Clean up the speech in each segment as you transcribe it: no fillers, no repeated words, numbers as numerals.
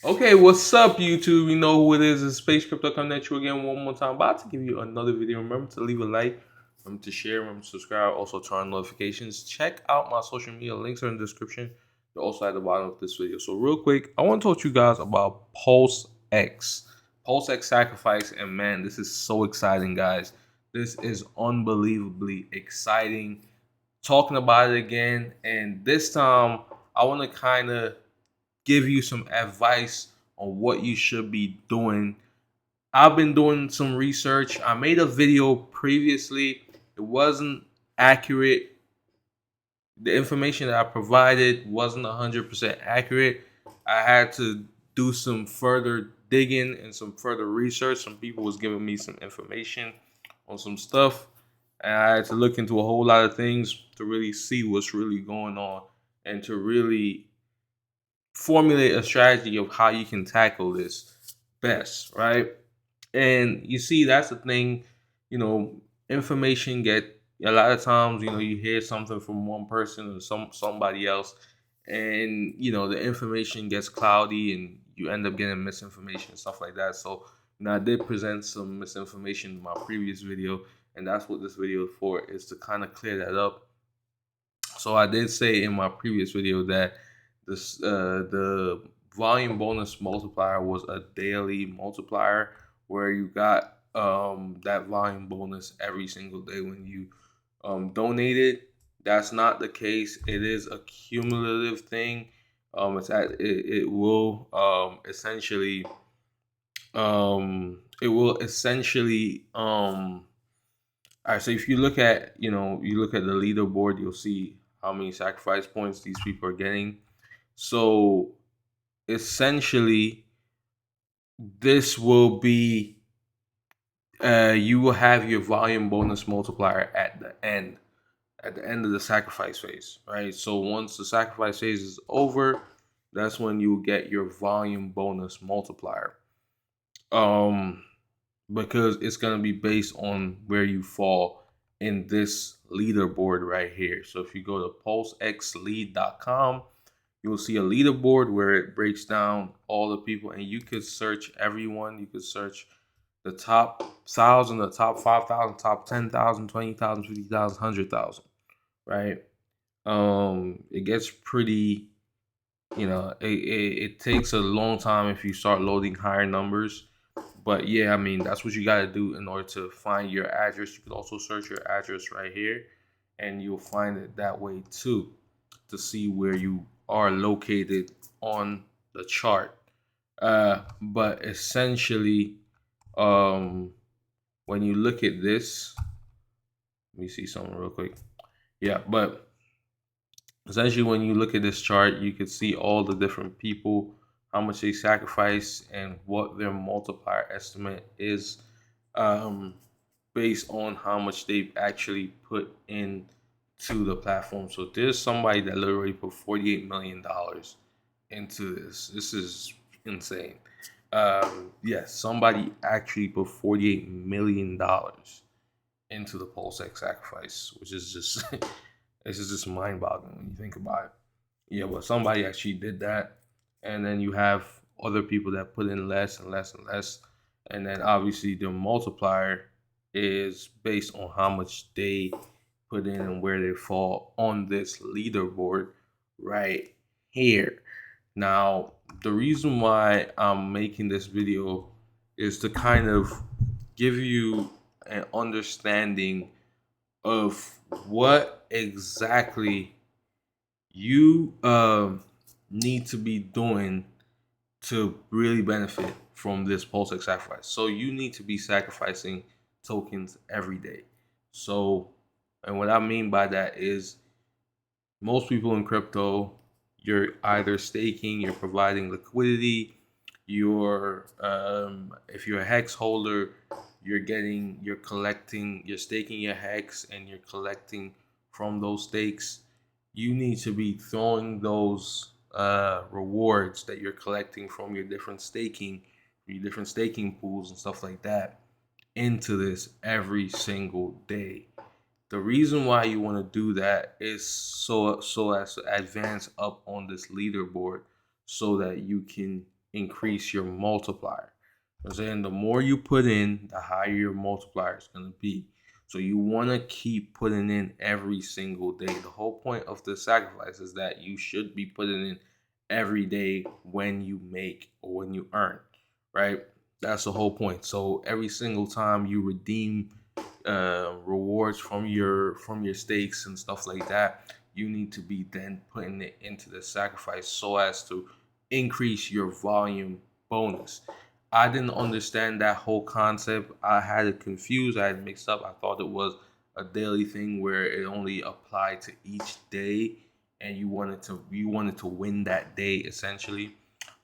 Okay, what's up, YouTube? You know who it is. It's Space Crypto coming at you again one more time. About to give you another video. Remember to leave a like, remember to share, remember to subscribe, also turn on notifications. Check out my social media. Links are in the description. They're also at the bottom of this video. So real quick, I want to talk to you guys about Pulse X. Pulse X sacrifice, and man, this is so exciting, guys. This is unbelievably exciting. Talking about it again, and this time I want to kind of give you some advice on what you should be doing. I've been doing some research. I made a video previously. It wasn't accurate. The information that I provided wasn't 100% accurate. I had to do some further digging and some further research. Some people was giving me some information on some stuff, and I had to look into a whole lot of things to really see what's really going on and to really formulate a strategy of how you can tackle this best, right? And you see, that's the thing, you know, information get a lot of times, you hear something from one person or somebody else, and the information gets cloudy and you end up getting misinformation and stuff like that. So I did present some misinformation in my previous video, and that's what this video is for, is to kind of clear that up. So I did say in my previous video that the volume bonus multiplier was a daily multiplier where you got that volume bonus every single day when you donated. That's not the case. It is a cumulative thing. It will essentially all right, so if you look at the leaderboard, you'll see how many sacrifice points these people are getting. So essentially, this will be you will have your volume bonus multiplier at the end of the sacrifice phase, right? So once the sacrifice phase is over, that's when you will get your volume bonus multiplier. Um, because it's going to be based on where you fall in this leaderboard right here. So if you go to pulsexlead.com, you'll see a leaderboard where it breaks down all the people, and you could search everyone. You could search the top 1,000, the top 5,000, top 10,000, 20,000, 50,000, 100,000, right? It gets pretty, it takes a long time if you start loading higher numbers. But yeah, I mean, that's what you got to do in order to find your address. You could also search your address right here, and you'll find it that way too, to see where you are located on the chart. But essentially, um, when you look at this, let me see something real quick. Yeah, but essentially, when you look at this chart, you can see all the different people, how much they sacrifice, and what their multiplier estimate is, um, based on how much they've actually put in to the platform. So there's somebody that literally put $48 million into this. This is insane. Yes, somebody actually put $48 million into the Pulse X sacrifice, which is just this is just mind boggling when you think about it. Yeah, but somebody actually did that. And then you have other people that put in less and less and less. And then obviously the multiplier is based on how much they put in and where they fall on this leaderboard right here. Now, the reason why I'm making this video is to kind of give you an understanding of what exactly you need to be doing to really benefit from this pulse X sacrifice. So you need to be sacrificing tokens every day. So, and what I mean by that is most people in crypto, you're either staking, you're providing liquidity, you're if you're a hex holder, you're collecting, you're staking your hex and you're collecting from those stakes. You need to be throwing those rewards that you're collecting from your different staking pools and stuff like that into this every single day. The reason why you want to do that is so as to advance up on this leaderboard, so that you can increase your multiplier. I'm saying the more you put in, the higher your multiplier is going to be. So you want to keep putting in every single day. The whole point of the sacrifice is that you should be putting in every day when you make or when you earn, right? That's the whole point. So every single time you redeem rewards from your stakes and stuff like that, you need to be then putting it into the sacrifice so as to increase your volume bonus. I didn't understand that whole concept. I had it confused. I had it mixed up. I thought it was a daily thing where it only applied to each day, and you wanted to win that day essentially.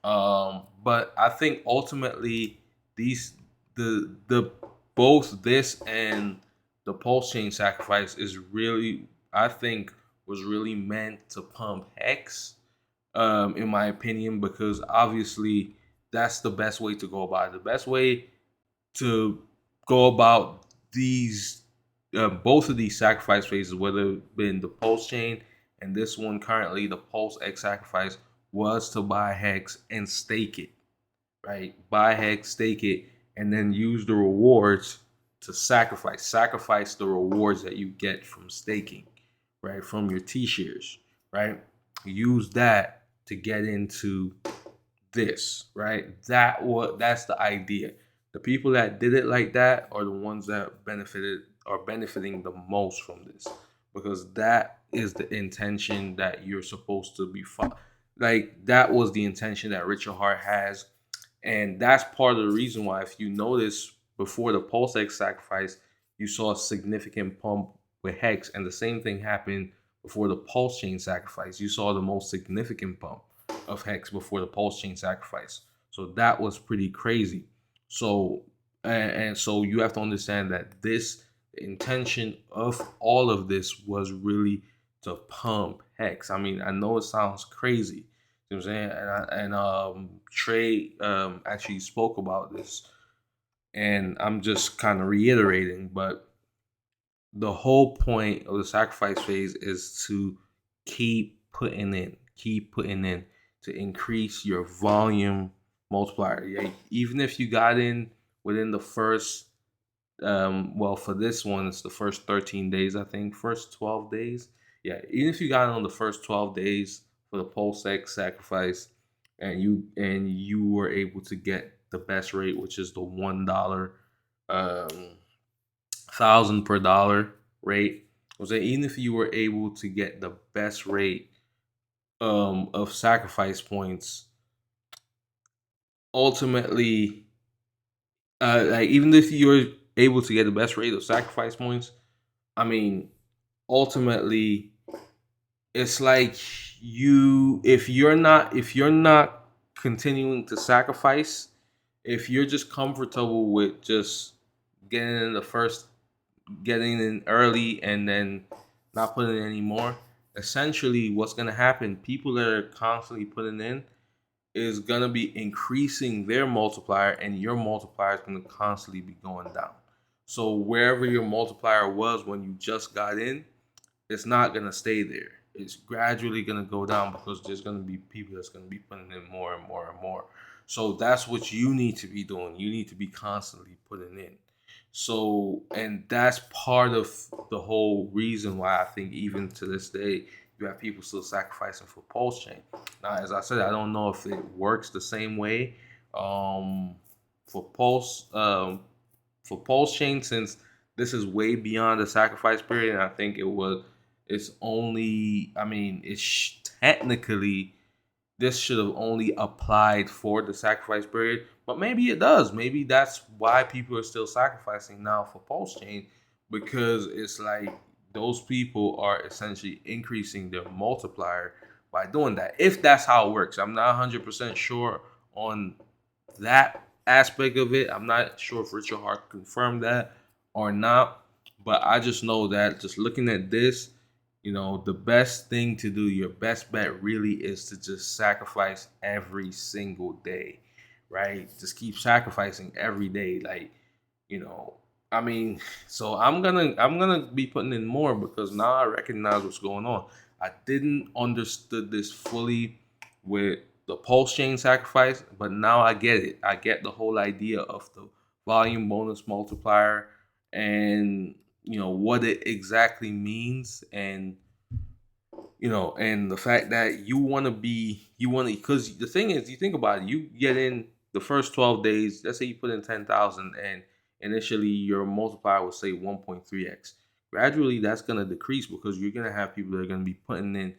But I think ultimately these the both this and the pulse chain sacrifice is really, I think, was really meant to pump hex, in my opinion, because obviously that's the best way to go about it. The best way to go about these both of these sacrifice phases, whether it been the pulse chain and this one currently, the pulse X sacrifice, was to buy hex and stake it, right? Buy hex, stake it, and then use the rewards to sacrifice the rewards that you get from staking, right? From your T shares, right? Use that to get into this, right? That's the idea. The people that did it like that are the ones that are benefiting the most from this, because that is the intention that you're supposed to be like that was the intention that Richard Hart has. And that's part of the reason why, if you notice, before the Pulse X sacrifice, you saw a significant pump with Hex, and the same thing happened before the Pulse Chain sacrifice. You saw the most significant pump of Hex before the Pulse Chain sacrifice. So that was pretty crazy. So and so you have to understand that this the intention of all of this was really to pump Hex. I mean, I know it sounds crazy, you know what I'm saying? And Trey actually spoke about this, and I'm just kind of reiterating, but the whole point of the sacrifice phase is to keep putting in to increase your volume multiplier. Yeah, even if you got in within the first, well, for this one, it's the first 13 days, I think, first 12 days. Yeah, even if you got in on the first 12 days for the pulse X sacrifice, and you were able to get the best rate, which is the $1 thousand per dollar rate. Was that even if you were able to get the best rate of sacrifice points, ultimately, like even if you were able to get the best rate of sacrifice points, I mean, ultimately, it's like if you're not continuing to sacrifice, if you're just comfortable with just getting in the first getting in early and then not putting in anymore, essentially what's gonna happen, people that are constantly putting in is gonna be increasing their multiplier, and your multiplier is gonna constantly be going down. So wherever your multiplier was when you just got in, it's not gonna stay there. It's gradually gonna go down because there's gonna be people that's gonna be putting in more and more and more. So that's what you need to be doing. You need to be constantly putting in. So, and that's part of the whole reason why I think even to this day you have people still sacrificing for pulse chain. Now, as I said, I don't know if it works the same way um, for pulse for pulse chain, since this is way beyond the sacrifice period. And I think it's only, I mean, it's technically this should have only applied for the sacrifice period, but maybe it does. Maybe that's why people are still sacrificing now for pulse chain, because it's like those people are essentially increasing their multiplier by doing that. If that's how it works, I'm not 100% sure on that aspect of it. I'm not sure if Richard Hart confirmed that or not, but I just know that just looking at this, the best thing to do, your best bet really is to just sacrifice every single day, right? Just keep sacrificing every day. Like, you know, I mean, so I'm gonna be putting in more because now I recognize what's going on. I didn't understood this fully with the pulse chain sacrifice, but now I get it. I get the whole idea of the volume bonus multiplier, and what it exactly means, and and the fact that you want to, because the thing is, you think about it, you get in the first 12 days, let's say you put in 10,000, and initially your multiplier will say 1.3x. Gradually that's going to decrease, because you're going to have people that are going to be putting in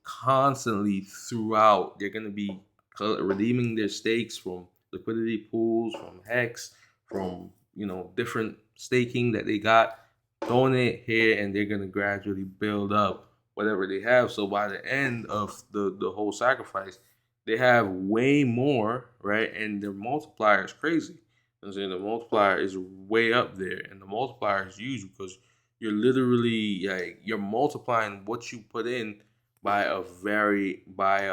constantly throughout. They're going to be redeeming their stakes from liquidity pools, from Hex, from different staking that they got, throwing it here, and they're going to gradually build up whatever they have. So by the end of the whole sacrifice, they have way more, right? And their multiplier is crazy. I'm saying the multiplier is way up there, and the multiplier is huge, because you're literally, like, you're multiplying what you put in by a very by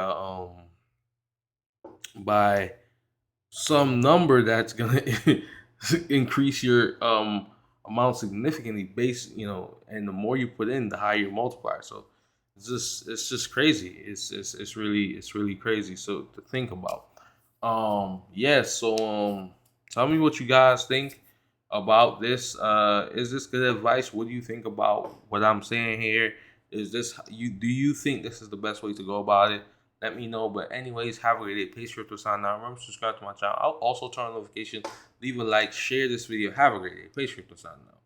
some number that's gonna increase your amount significantly, based, and the more you put in, the higher your multiplier. So it's just crazy. It's really crazy, so to think about. Yeah, so tell me what you guys think about this. Is this good advice? What do you think about what I'm saying here? Is this, do you think this is the best way to go about it? Let me know. But anyways, have a great day. Please sure to sign out. Remember to subscribe to my channel. I'll also turn on notifications. Leave a like. Share this video. Have a great day. Please sure to sign out.